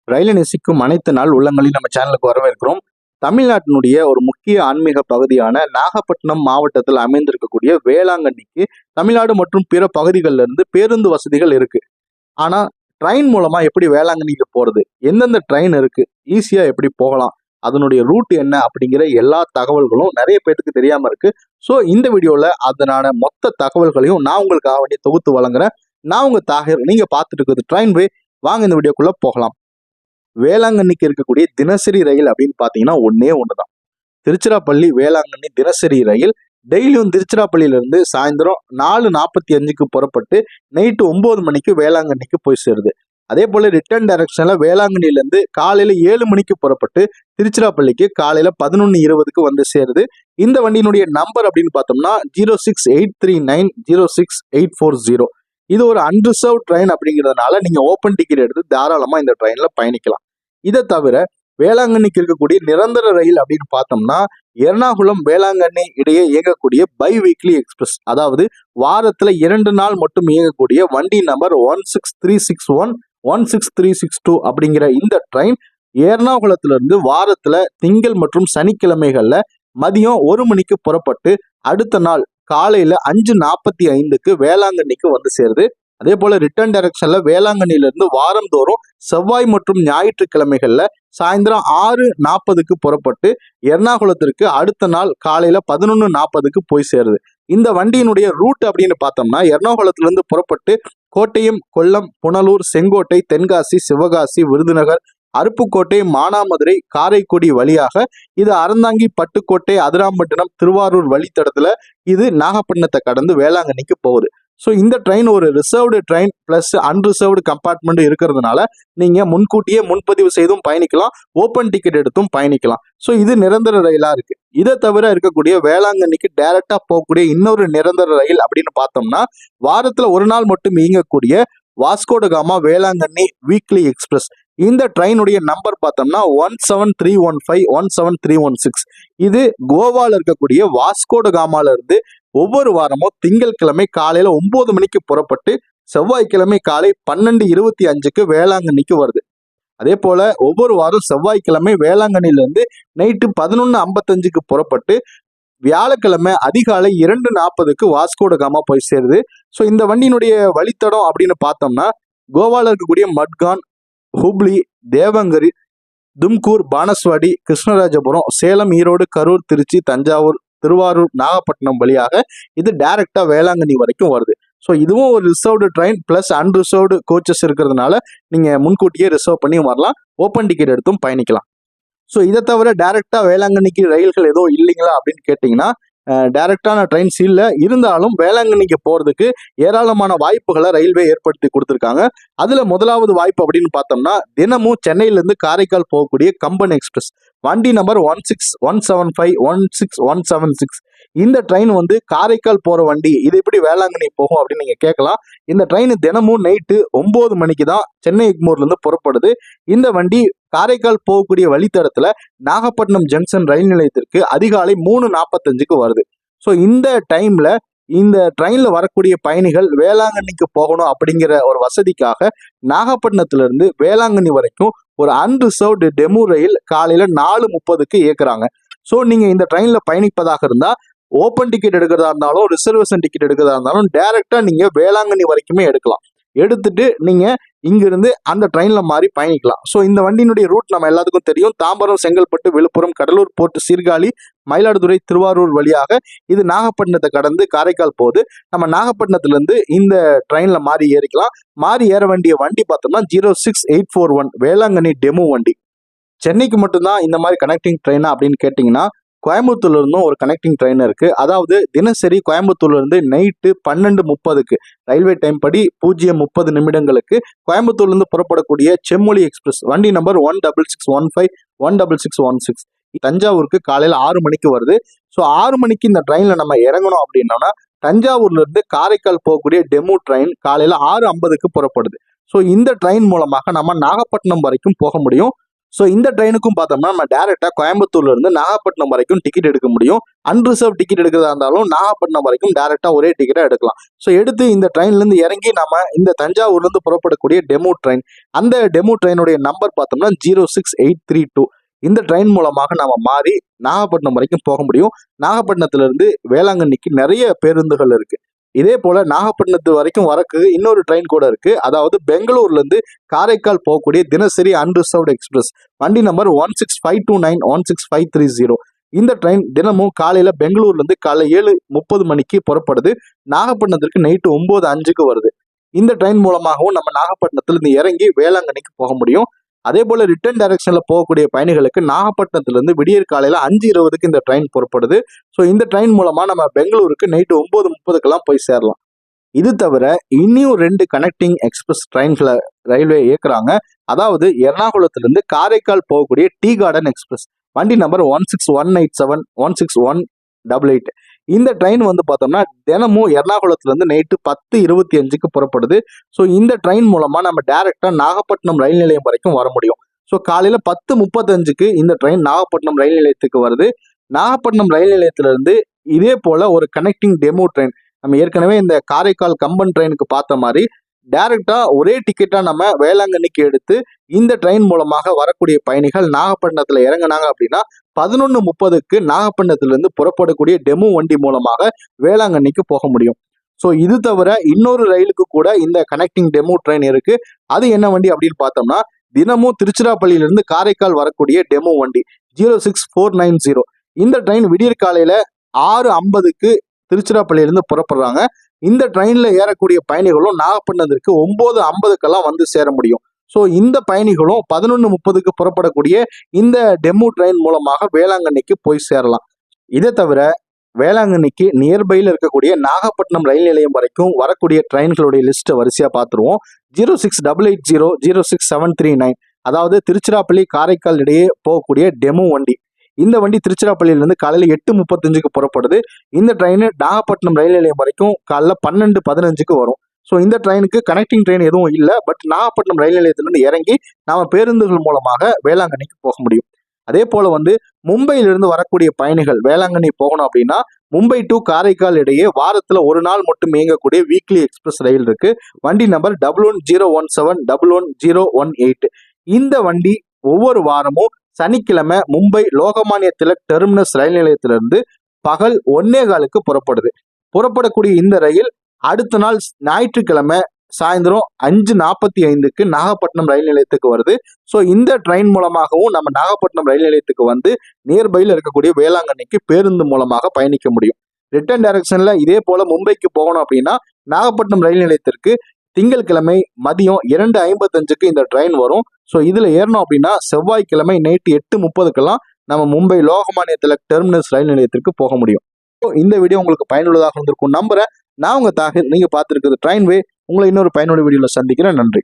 ரயிலை நேசிக்கும் அனைத்து நாள் உள்ளங்களையும் நம்ம சேனலுக்கு வரவேற்கிறோம். தமிழ்நாட்டினுடைய ஒரு முக்கிய ஆன்மீக பகுதியான நாகப்பட்டினம் மாவட்டத்தில் அமைந்திருக்கக்கூடிய வேளாங்கண்ணிக்கு தமிழ்நாடு மற்றும் பிற பகுதிகளில் இருந்து பேருந்து வசதிகள் இருக்கு. ஆனா ட்ரெயின் மூலமா எப்படி வேளாங்கண்ணிக்கு போறது, எந்தெந்த ட்ரெயின் இருக்கு, ஈஸியா எப்படி போகலாம், அதனுடைய ரூட் என்ன அப்படிங்கிற எல்லா தகவல்களும் நிறைய பேருக்கு தெரியாம இருக்கு. ஸோ இந்த வீடியோல அதனான மொத்த தகவல்களையும் நான் உங்களுக்காக வேண்டிய தொகுத்து வழங்குறேன். நான் உங்க தாகர், நீங்க பார்த்துட்டு இருக்கிறது ட்ரெயின் வே. வாங்க இந்த வீடியோக்குள்ள போகலாம். வேளாங்கண்ணிக்கு இருக்கக்கூடிய தினசரி ரயில் அப்படின்னு பாத்தீங்கன்னா ஒன்னே ஒண்ணுதான். திருச்சிராப்பள்ளி வேளாங்கண்ணி தினசரி ரயில் டெய்லியும் திருச்சிராப்பள்ளியில இருந்து சாயந்தரம் 4:45க்கு புறப்பட்டு நைட்டு 9 மணிக்கு வேளாங்கண்ணிக்கு போய் சேருது. அதே போல ரிட்டர்ன் டைரக்ஷன்ல வேளாங்கண்ணில இருந்து காலையில 7 மணிக்கு புறப்பட்டு திருச்சிராப்பள்ளிக்கு காலையில 11:20க்கு வந்து சேருது. இந்த வண்டியினுடைய நம்பர் அப்படின்னு பார்த்தோம்னா 06839068440. இது ஒரு அன்ரிசர்வ் ட்ரெயின் அப்படிங்கிறதுனால நீங்க ஓப்பன் டிக்கெட் எடுத்து தாராளமா இந்த ட்ரெயின்ல பயணிக்கலாம். இதை தவிர வேளாங்கண்ணிக்கு இருக்கக்கூடிய நிரந்தர ரயில் அப்படின்னு பார்த்தோம்னா எர்ணாகுளம் வேளாங்கண்ணி இடையே இயங்கக்கூடிய பை வீக்லி எக்ஸ்பிரஸ், அதாவது வாரத்துல 2 நாள் மட்டும் இயங்கக்கூடிய வண்டி நம்பர் 16361 16362 அப்படிங்கிற இந்த ட்ரெயின் எர்ணாகுளத்திலிருந்து வாரத்துல திங்கள் மற்றும் சனிக்கிழமைகள்ல மதியம் 1 மணிக்கு புறப்பட்டு அடுத்த நாள் காலையில 5:45க்கு வேளாங்கண்ணிக்கு வந்து சேருது. அதே போல ரிட்டர்ன் டைரக்ஷன்ல வேளாங்கண்ணில இருந்து வாரந்தோறும் செவ்வாய் மற்றும் ஞாயிற்றுக்கிழமைகள்ல சாயந்தரம் 6:40க்கு புறப்பட்டு எர்ணாகுளத்திற்கு அடுத்த நாள் காலையில 11:40க்கு போய் சேருது. இந்த வண்டியினுடைய ரூட் அப்படின்னு பார்த்தோம்னா எர்ணாகுளத்திலிருந்து புறப்பட்டு கோட்டயம், கொல்லம், புனலூர், செங்கோட்டை, தென்காசி, சிவகாசி, விருதுநகர், அருப்புக்கோட்டை, மானாமதுரை, காரைக்குடி வழியாக இது அறந்தாங்கி, பட்டுக்கோட்டை, அதிராம்பட்டினம், திருவாரூர் வழித்தடத்துல இது நாகப்பட்டினத்தை கடந்து வேளாங்கண்ணிக்கு போகுது. ஸோ இந்த ட்ரெயின் ஒரு reserved train plus unreserved compartment இருக்கிறதுனால நீங்க முன்கூட்டியே முன்பதிவு செய்தும் பயணிக்கலாம், ஓப்பன் டிக்கெட் எடுத்தும் பயணிக்கலாம். ஸோ இது நிரந்தர ரயிலா இருக்கு. இதை தவிர இருக்கக்கூடிய வேளாங்கண்ணிக்கு டைரக்டா போகக்கூடிய இன்னொரு நிரந்தர ரயில் அப்படின்னு பார்த்தோம்னா வாரத்துல ஒரு நாள் மட்டும் இயங்கக்கூடிய வாஸ்கோடகாமா வேளாங்கண்ணி வீக்லி எக்ஸ்பிரஸ். இந்த ட்ரெயினுடைய நம்பர் பார்த்தோம்னா 17315 17316. இது கோவால இருக்கக்கூடிய வாஸ்கோடகாமால இருந்து ஒவ்வொரு வாரமும் திங்கட்கிழமை காலையில 9 மணிக்கு புறப்பட்டு செவ்வாய்க்கிழமை காலை 12:25க்கு வேளாங்கண்ணிக்கு வருது. அதே போல ஒவ்வொரு வாரம் செவ்வாய்க்கிழமை வேளாங்கண்ணில இருந்து நைட்டு 11:55க்கு புறப்பட்டு வியாழக்கிழமை அதிகாலை 2:40க்கு வாஸ்கோடகாமா போய் சேருது. ஸோ இந்த வண்டியினுடைய வழித்தடம் அப்படின்னு பார்த்தோம்னா கோவால இருக்கக்கூடிய மட்கான், ஹுப்ளி, தேவங்கரி, தும்கூர், பானஸ்வாடி, கிருஷ்ணராஜபுரம், சேலம், ஈரோடு, கரூர், திருச்சி, தஞ்சாவூர், திருவாரூர், நாகப்பட்டினம் வழியாக இது டைரக்டா வேளாங்கண்ணி வரைக்கும் வருது. ஸோ இதுவும் ஒரு reserved train plus unreserved coaches இருக்கிறதுனால நீங்க முன்கூட்டியே ரிசர்வ் பண்ணி வரலாம், ஓப்பன் டிக்கெட் எடுத்தும் பயணிக்கலாம். ஸோ இதை தவிர டைரக்டா வேளாங்கண்ணிக்கு ரயில்கள் எதுவும் இல்லைங்களா அப்படின்னு கேட்டீங்கன்னா டைரக்டான ட்ரெயின்ஸ் இல்லை, இருந்தாலும் வேளாங்கண்ணிக்கு போறதுக்கு ஏராளமான வாய்ப்புகளை ரயில்வே ஏற்படுத்தி கொடுத்துருக்காங்க. அதுல முதலாவது வாய்ப்பு அப்படின்னு பார்த்தோம்னா தினமும் சென்னையில இருந்து காரைக்கால் போகக்கூடிய கம்பன் எக்ஸ்பிரஸ் வண்டி நம்பர் 16175 16176. இந்த ட்ரெயின் வந்து காரைக்கால் போற வண்டி, இது எப்படி வேளாங்கண்ணி போகும் அப்படின்னு நீங்க கேட்கலாம். இந்த ட்ரெயின் தினமும் நைட்டு 9 மணிக்கு தான் சென்னை எக்மோர்ல இருந்து புறப்படுது. இந்த வண்டி காரைக்கால் போகக்கூடிய வழித்தடத்துல நாகப்பட்டினம் ஜங்ஷன் ரயில் நிலையத்திற்கு அதிகாலை 3:45க்கு வருது. ஸோ இந்த டைம்ல இந்த ட்ரெயின்ல வரக்கூடிய பயணிகள் வேளாங்கண்ணிக்கு போகணும் அப்படிங்கிற ஒரு வசதிக்காக நாகப்பட்டினத்துல இருந்து வேளாங்கண்ணி வரைக்கும் ஒரு அன்ரிசர்வ்டு டெமு ரயில் காலையில 4:30க்கு இயக்குறாங்க. ஸோ நீங்க இந்த ட்ரெயின்ல பயணிப்பதாக இருந்தா ஓப்பன் டிக்கெட் எடுக்கிறதா இருந்தாலும் ரிசர்வேஷன் டிக்கெட் எடுக்கிறதா இருந்தாலும் டைரக்டா நீங்க வேளாங்கண்ணி வரைக்குமே எடுக்கலாம். எடுத்துட்டு நீங்க இங்கிருந்து அந்த ட்ரெயின்ல மாறி பயணிக்கலாம். ஸோ இந்த வண்டியினுடைய ரூட் நம்ம எல்லாத்துக்கும் தெரியும். தாம்பரம், செங்கல்பட்டு, விழுப்புரம், கடலூர், போர்ட், சீர்காழி, மயிலாடுதுறை, திருவாரூர் வழியாக இது நாகப்பட்டினத்தை கடந்து காரைக்கால் போகுது. நம்ம நாகப்பட்டினத்துல இருந்து இந்த ட்ரெயின்ல மாறி ஏறிக்கலாம். மாறி ஏற வேண்டிய வண்டி பார்த்தோம்னா 06841 வேளாங்கண்ணி டெமு வண்டி. சென்னைக்கு மட்டும்தான் இந்த மாதிரி கனெக்டிங் ட்ரெயினா அப்படின்னு கேட்டீங்கன்னா கோயம்புத்தூர்ல இருந்தும் ஒரு கனெக்டிங் ட்ரெயின் இருக்கு. அதாவது தினசரி கோயம்புத்தூர்ல இருந்து நைட்டு 12:30க்கு ரயில்வே டைம் படி 0:30 கோயம்புத்தூர்ல இருந்து புறப்படக்கூடிய செம்மொழி எக்ஸ்பிரஸ் வண்டி நம்பர் 16615 16616 தஞ்சாவூருக்கு காலையில 6 மணிக்கு வருது. ஸோ 6 மணிக்கு இந்த ட்ரெயின்ல நம்ம இறங்கணும் அப்படின்னா தஞ்சாவூர்ல இருந்து காரைக்கால் போகக்கூடிய டெமு ட்ரெயின் காலையில 6:50க்கு புறப்படுது. ஸோ இந்த ட்ரெயின் மூலமாக நம்ம நாகப்பட்டினம் வரைக்கும் போக முடியும். ஸோ இந்த ட்ரெயினுக்கும் பார்த்தோம்னா நம்ம டேரெக்டாக கோயம்புத்தூர்ல இருந்து நாகப்பட்டினம் வரைக்கும் டிக்கெட் எடுக்க முடியும். அன்ரிசர்வ் டிக்கெட் எடுக்கிறதா இருந்தாலும் நாகப்பட்டினம் வரைக்கும் டேரெக்டாக ஒரே டிக்கெட்டாக எடுக்கலாம். ஸோ எடுத்து இந்த ட்ரெயின்லேருந்து இறங்கி நம்ம இந்த தஞ்சாவூர்லேருந்து புறப்படக்கூடிய டெமோ ட்ரெயின், அந்த டெமோ ட்ரெயினுடைய நம்பர் பார்த்தோம்னா 06832. இந்த ட்ரெயின் மூலமாக நம்ம மாறி நாகப்பட்டினம் வரைக்கும் போக முடியும். நாகப்பட்டினத்திலிருந்து வேளாங்கண்ணிக்கு நிறைய பேருந்துகள் இருக்கு. இதே போல நாகப்பட்டினத்து வரைக்கும் வரக்கு இன்னொரு ட்ரெயின் கூட இருக்கு. அதாவது பெங்களூர்ல இருந்து காரைக்கால் போகக்கூடிய தினசரி அன்ரிசர்வ்டு எக்ஸ்பிரஸ் வண்டி நம்பர் 16529 16530. இந்த ட்ரெயின் தினமும் காலையில பெங்களூர்ல இருந்து காலை 7:30 மணிக்கு புறப்படுது. நாகப்பட்டினத்திற்கு நைட்டு 9:05க்கு வருது. இந்த ட்ரெயின் மூலமாகவும் நம்ம நாகப்பட்டினத்துல இருந்து இறங்கி வேளாங்கண்ணிக்கு போக முடியும். அதே போல ரிட்டர்ன் டைரக்ஷன்ல போகக்கூடிய பயணிகளுக்கு நாகப்பட்டினத்துல இருந்து விடியற் காலையில 5:20க்கு இந்த ட்ரெயின் புறப்படுது. ஸோ இந்த ட்ரெயின் மூலமா நம்ம பெங்களூருக்கு நைட்டு 9:30க்கெல்லாம் போய் சேரலாம். இது தவிர இன்னும் 2 கனெக்டிங் எக்ஸ்பிரஸ் ட்ரெயின்களை ரயில்வே இயக்குறாங்க. அதாவது எர்ணாகுளத்திலிருந்து காரைக்கால் போகக்கூடிய டீ கார்டன் எக்ஸ்பிரஸ் வண்டி நம்பர் 16187 16188. இந்த ட்ரெயின் வந்து பார்த்தோம்னா தினமும் எர்ணாகுளத்திலிருந்து நைட்டு 10:25க்கு புறப்படுது. ஸோ இந்த ட்ரெயின் மூலமா நம்ம டைரக்டா நாகப்பட்டினம் ரயில் நிலையம் வரைக்கும் வர முடியும். ஸோ காலையில 10:35க்கு இந்த ட்ரெயின் நாகப்பட்டினம் ரயில் நிலையத்துக்கு வருது. நாகப்பட்டினம் ரயில் நிலையத்திலிருந்து இதே போல ஒரு கனெக்டிங் டெமோ ட்ரெயின், நம்ம ஏற்கனவே இந்த காரைக்கால் கம்பன் ட்ரெயினுக்கு பார்த்த மாதிரி டைரக்டா ஒரே டிக்கெட்டா நம்ம வேளாங்கண்ணிக்கு எடுத்து இந்த ட்ரெயின் மூலமாக வரக்கூடிய பயணிகள் நாகப்பட்டினத்துல இறங்கினாங்க அப்படின்னா 11:30க்கு நாகப்பட்டினத்திலிருந்து புறப்படக்கூடிய டெமோ வண்டி மூலமாக வேளாங்கண்ணிக்கு போக முடியும். ஸோ இது தவிர இன்னொரு ரயிலுக்கு கூட இந்த கனெக்டிங் டெமோ ட்ரெயின் இருக்கு. அது என்ன வண்டி அப்படின்னு பார்த்தோம்னா தினமும் திருச்சிராப்பள்ளியிலிருந்து காரைக்கால் வரக்கூடிய டெமோ வண்டி 06490. இந்த ட்ரெயின் விடியற் காலையில 6:50க்கு திருச்சிராப்பள்ளியிலிருந்து புறப்படுறாங்க. இந்த ட்ரெயின்ல ஏறக்கூடிய பயணிகளும் நாகப்பட்டினத்திற்கு 9:50க்கெல்லாம் வந்து சேர முடியும். ஸோ இந்த பயணிகளும் 11:30க்கு புறப்படக்கூடிய இந்த டெமோ ட்ரெயின் மூலமாக வேளாங்கண்ணிக்கு போய் சேரலாம். இதை தவிர வேளாங்கண்ணிக்கு நியர்பையில் இருக்கக்கூடிய நாகப்பட்டினம் ரயில் நிலையம் வரைக்கும் வரக்கூடிய ட்ரெயின்களுடைய லிஸ்ட்டை வரிசையா பார்த்துருவோம். 06880 06739, அதாவது திருச்சிராப்பள்ளி காரைக்கால் இடையே போகக்கூடிய டெமோ வண்டி. இந்த வண்டி திருச்சிராப்பள்ளியிலிருந்து காலையில் 8:35க்கு புறப்படுது. இந்த ட்ரெயின் நாகப்பட்டினம் ரயில் நிலையம் வரைக்கும் காலைல 12:15க்கு வரும். ஸோ இந்த ட்ரெயினுக்கு கனெக்டிங் ட்ரெயின் எதுவும் இல்லை. பட் நாகப்பட்டினம் ரயில் நிலையத்திலிருந்து இறங்கி நாம பேருந்துகள் மூலமாக வேளாங்கண்ணிக்கு போக முடியும். அதே போல வந்து மும்பையிலிருந்து வரக்கூடிய பயணிகள் வேளாங்கண்ணி போகணும் அப்படின்னா மும்பை டு காரைக்கால் இடையே வாரத்துல ஒரு நாள் மட்டும் இயங்கக்கூடிய வீக்லி எக்ஸ்பிரஸ் ரயில் இருக்கு. வண்டி நம்பர் 11017 11018. இந்த வண்டி ஒவ்வொரு வாரமும் சனிக்கிழமை மும்பை லோகமானிய திலக் டெர்மினஸ் ரயில் நிலையத்திலிருந்து பகல் 1:15க்கு புறப்படுது. புறப்படக்கூடிய இந்த ரயில் அடுத்த நாள் ஞாயிற்றுக்கிழமை சாயந்தரம் 5:45க்கு நாகப்பட்டினம் ரயில் நிலையத்துக்கு வருது. ஸோ இந்த ட்ரெயின் மூலமாகவும் நம்ம நாகப்பட்டினம் ரயில் நிலையத்துக்கு வந்து நியர்பையில் இருக்கக்கூடிய வேளாங்கண்ணிக்கு பேருந்து மூலமாக பயணிக்க முடியும். ரிட்டர்ன் டைரக்ஷன்ல இதே போல மும்பைக்கு போகணும் அப்படின்னா நாகப்பட்டினம் ரயில் நிலையத்திற்கு திங்கட்கிழமை மதியம் 2:55க்கு இந்த ட்ரெயின் வரும். ஸோ இதுல ஏறணும் அப்படின்னா செவ்வாய்க்கிழமை நைட்டு 8:30க்கெல்லாம் நம்ம மும்பை லோகமானிய திலக் டெர்மினஸ் ரயில் நிலையத்திற்கு போக முடியும். இந்த வீடியோ உங்களுக்கு பயனுள்ளதாக இருந்திருக்கும் நம்புறேன். நான் உங்க தாகிர், நீங்க பார்த்துருக்கிறது ட்ரெயின்வே. உங்களை இன்னொரு பயனுள்ள வீடியோல சந்திக்கிறேன். நன்றி.